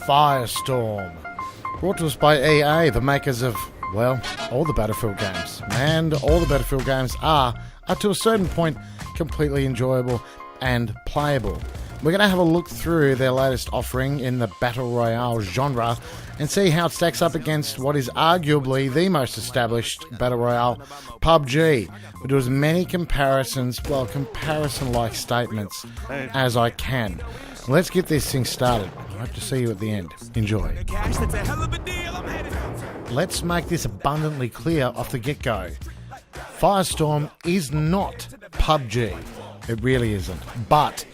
FIRESTORM. Brought to us by EA, the makers of, well, all the Battlefield games. And all the Battlefield games are to a certain point, completely enjoyable and playable. We're going to have a look through their latest offering in the Battle Royale genre and see how it stacks up against what is arguably the most established Battle Royale, PUBG. We'll do as many comparisons, well, comparison-like statements as I can. Let's get this thing started. I hope to see you at the end. Enjoy. Let's make this abundantly clear off the get-go. FIRESTORM is not PUBG. It really isn't. But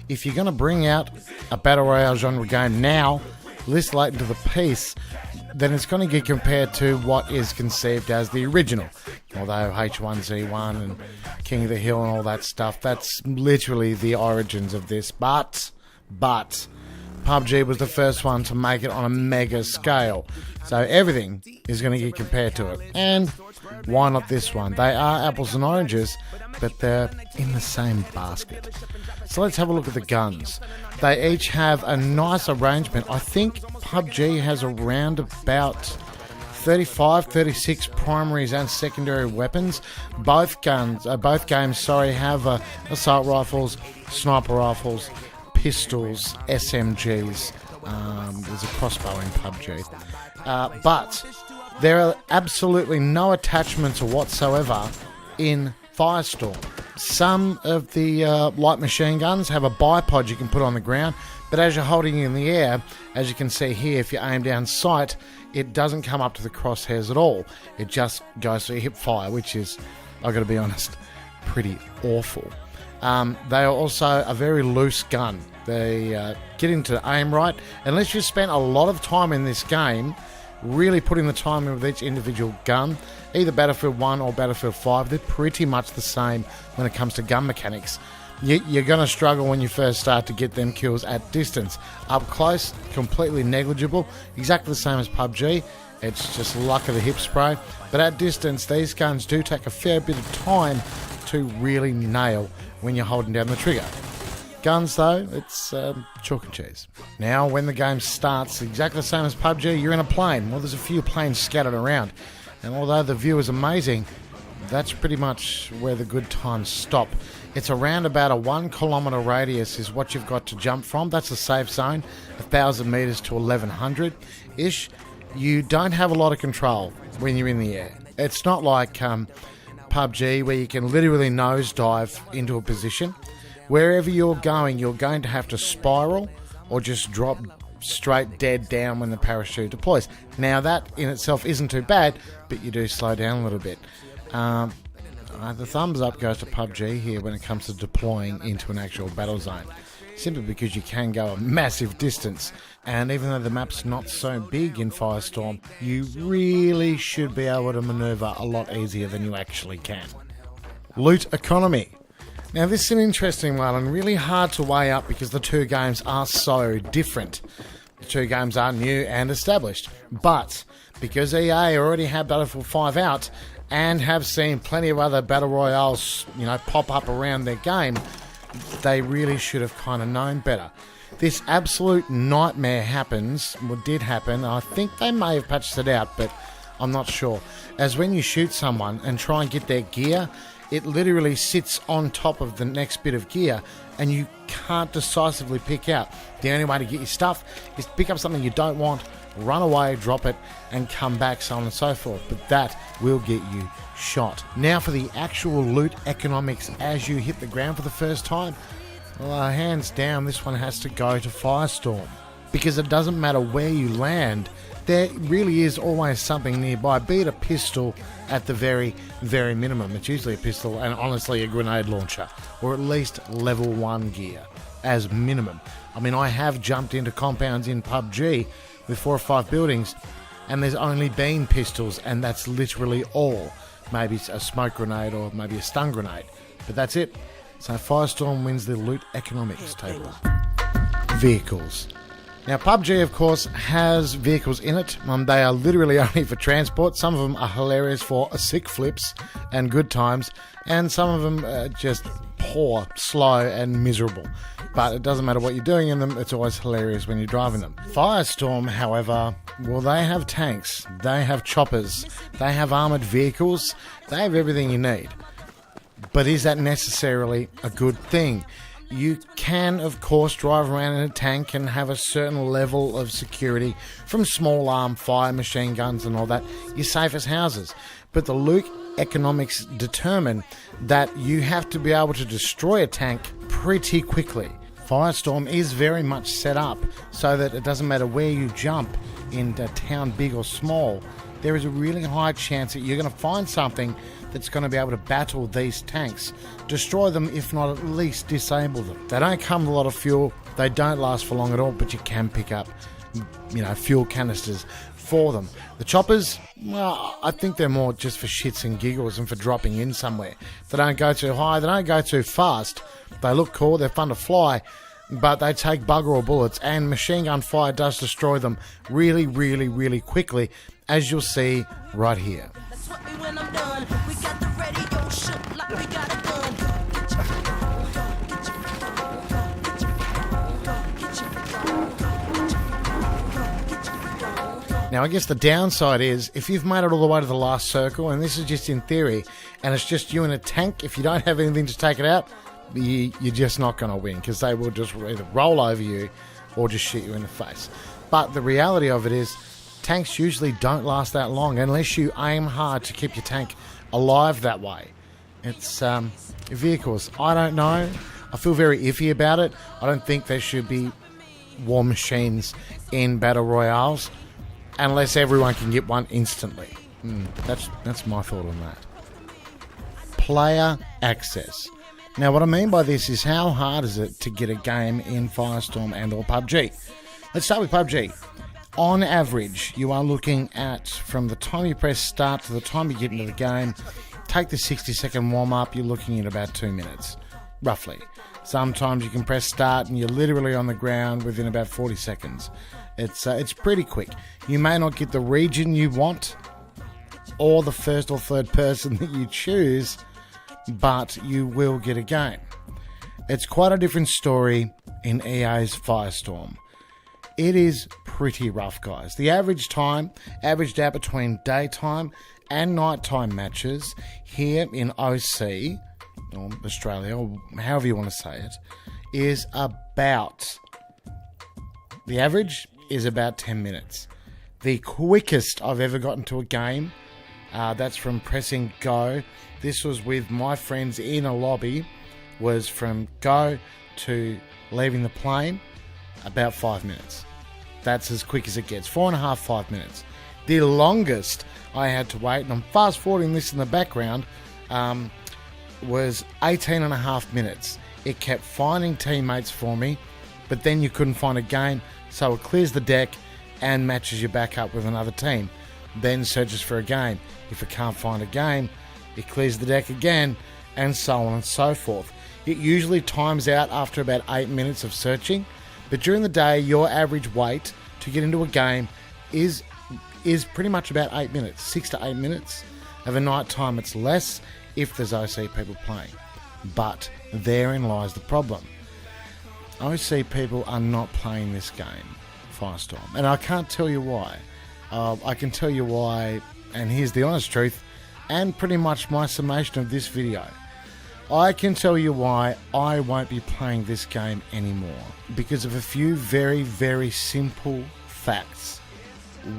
if you're going to bring out a Battle Royale genre game now, this late into the piece, then it's going to get compared to what is conceived as the original. Although H1Z1 and King of the Hill and all that stuff, that's literally the origins of this. But PUBG was the first one to make it on a mega scale. So everything is going to get compared to it. And why not this one? They are apples and oranges, but they're in the same basket. So let's have a look at the guns. They each have a nice arrangement. I think PUBG has around about 35, 36 primaries and secondary weapons. Both games, have assault rifles, sniper rifles, pistols, SMGs. There's a crossbow in PUBG. But there are absolutely no attachments whatsoever in FIRESTORM. Some of the light machine guns have a bipod you can put on the ground, but as you're holding it in the air, as you can see here, if you aim down sight, it doesn't come up to the crosshairs at all. It just goes to hip fire, which is, I've got to be honest, pretty awful. They are also a very loose gun. They get into aim right. Unless you spent a lot of time in this game, really putting the time in with each individual gun, either Battlefield 1 or Battlefield 5, they're pretty much the same when it comes to gun mechanics. You're going to struggle when you first start to get them kills at distance. Up close, completely negligible, exactly the same as PUBG. It's just luck of the hip spray. But at distance, these guns do take a fair bit of time to really nail when you're holding down the trigger. Guns, though, it's chalk and cheese. Now, when the game starts, exactly the same as PUBG, you're in a plane. Well, there's a few planes scattered around. And although the view is amazing, that's pretty much where the good times stop. It's around about a 1 kilometre radius is what you've got to jump from. That's a safe zone, 1,000 metres to 1,100-ish. You don't have a lot of control when you're in the air. It's not like PUBG where you can literally nosedive into a position. Wherever you're going to have to spiral or just drop straight dead down when the parachute deploys. Now that in itself isn't too bad, but you do slow down a little bit. The thumbs up goes to PUBG here when it comes to deploying into an actual battle zone. Simply because you can go a massive distance. And even though the map's not so big in FIRESTORM, you really should be able to maneuver a lot easier than you actually can. Loot economy. Now this is an interesting one and really hard to weigh up because the two games are so different. The two games are new and established. But because EA already have Battlefield 5 out and have seen plenty of other Battle Royales, pop up around their game, they really should have kind of known better. This absolute nightmare did happen. I think they may have patched it out, but I'm not sure. As when you shoot someone and try and get their gear, it literally sits on top of the next bit of gear and you can't decisively pick out. The only way to get your stuff is to pick up something you don't want, run away, drop it, and come back, so on and so forth. But that will get you shot. Now for the actual loot economics as you hit the ground for the first time. Well, hands down, this one has to go to FIRESTORM. Because it doesn't matter where you land, there really is always something nearby, be it a pistol at the very, very minimum. It's usually a pistol and honestly a grenade launcher, or at least level 1 gear as minimum. I mean, I have jumped into compounds in PUBG with 4 or 5 buildings and there's only been pistols and that's literally all. Maybe a smoke grenade or maybe a stun grenade, but that's it. So FIRESTORM wins the loot economics table. Vehicles. Now, PUBG, of course, has vehicles in it. They are literally only for transport. Some of them are hilarious for sick flips and good times, and some of them are just poor, slow, and miserable. But it doesn't matter what you're doing in them, it's always hilarious when you're driving them. Firestorm, however, well, they have tanks, they have choppers, they have armoured vehicles, they have everything you need. But is that necessarily a good thing? You can, of course, drive around in a tank and have a certain level of security from small arm fire, machine guns and all that. You're safe as houses. But the loot economics determine that you have to be able to destroy a tank pretty quickly. Firestorm is very much set up so that it doesn't matter where you jump in a town, big or small, there is a really high chance that you're going to find something that's going to be able to battle these tanks, destroy them, if not at least disable them. They don't come with a lot of fuel, they don't last for long at all, but you can pick up, fuel canisters for them. The choppers, well, I think they're more just for shits and giggles and for dropping in somewhere. They don't go too high, they don't go too fast, they look cool, they're fun to fly, but they take bugger all bullets, and machine gun fire does destroy them really, really, really quickly, as you'll see right here. Now, I guess the downside is, if you've made it all the way to the last circle, and this is just in theory, and it's just you in a tank, if you don't have anything to take it out, you're just not going to win, because they will just either roll over you or just shoot you in the face. But the reality of it is, tanks usually don't last that long unless you aim hard to keep your tank alive that way. It's vehicles. I don't know. I feel very iffy about it. I don't think there should be war machines in battle royales unless everyone can get one instantly. That's my thought on that. Player access. Now, what I mean by this is, how hard is it to get a game in Firestorm and or PUBG? Let's start with PUBG. On average, you are looking at, from the time you press start to the time you get into the game, take the 60-second warm-up, you're looking at about 2 minutes, roughly. Sometimes you can press start and you're literally on the ground within about 40 seconds. It's pretty quick. You may not get the region you want or the first or third person that you choose, but you will get a game. It's quite a different story in EA's Firestorm. It is pretty rough, guys. The average time, averaged out between daytime and nighttime matches here in OC, or Australia, or however you want to say it, is about, the average is about 10 minutes. The quickest I've ever gotten to a game, that's from pressing go. This was with my friends in a lobby, was from go to leaving the plane, about 5 minutes. That's as quick as it gets. 4.5, 5 minutes. The longest I had to wait, and I'm fast forwarding this in the background, was 18.5 minutes. It kept finding teammates for me, but then you couldn't find a game, so it clears the deck and matches you back up with another team. Then searches for a game. If it can't find a game, it clears the deck again, and so on and so forth. It usually times out after about 8 minutes of searching, but during the day, your average wait to get into a game is pretty much about 8 minutes, 6 to 8 minutes. Over night time, it's less if there's OC people playing. But therein lies the problem. OC people are not playing this game, Firestorm, and I can't tell you why. I can tell you why, and here's the honest truth, and pretty much my summation of this video. I can tell you why I won't be playing this game anymore. Because of a few very, very simple facts.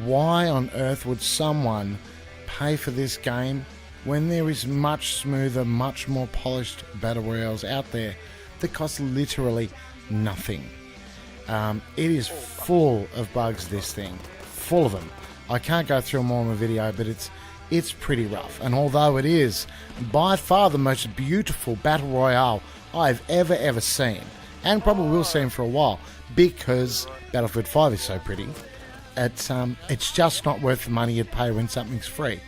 Why on earth would someone pay for this game when there is much smoother, much more polished battle royales out there that cost literally nothing? It is full of bugs, this thing. Full of them. I can't go through them all in the video, but it's pretty rough. And although it is by far the most beautiful battle royale I've ever seen, and probably will see for a while, because Battlefield 5 is so pretty, it's just not worth the money you'd pay when something's free.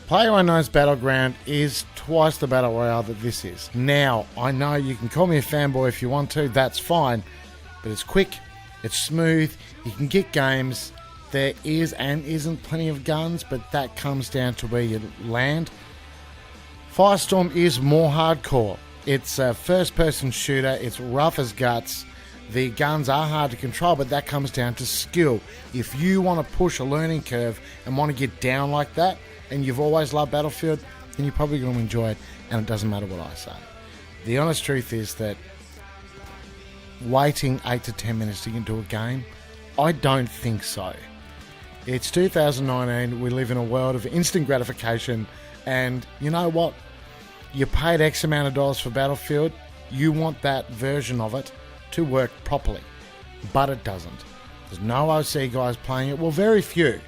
PlayerUnknown's Battleground is twice the battle royale that this is. Now, I know you can call me a fanboy if you want to, that's fine, but it's quick, it's smooth, you can get games. There is and isn't plenty of guns, but that comes down to where you land. Firestorm is more hardcore. It's a first-person shooter. It's rough as guts. The guns are hard to control, but that comes down to skill. If you want to push a learning curve and want to get down like that, and you've always loved Battlefield, then you're probably going to enjoy it, and it doesn't matter what I say. The honest truth is that waiting 8 to 10 minutes to get into a game, I don't think so. It's 2019. We live in a world of instant gratification, and you know what? You paid X amount of dollars for Battlefield. You want that version of it to work properly, but it doesn't. There's no OC guys playing it. Well, very few,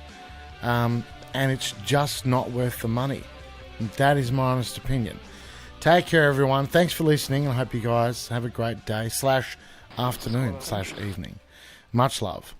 and it's just not worth the money. And that is my honest opinion. Take care, everyone. Thanks for listening. I hope you guys have a great day / afternoon / evening. Much love.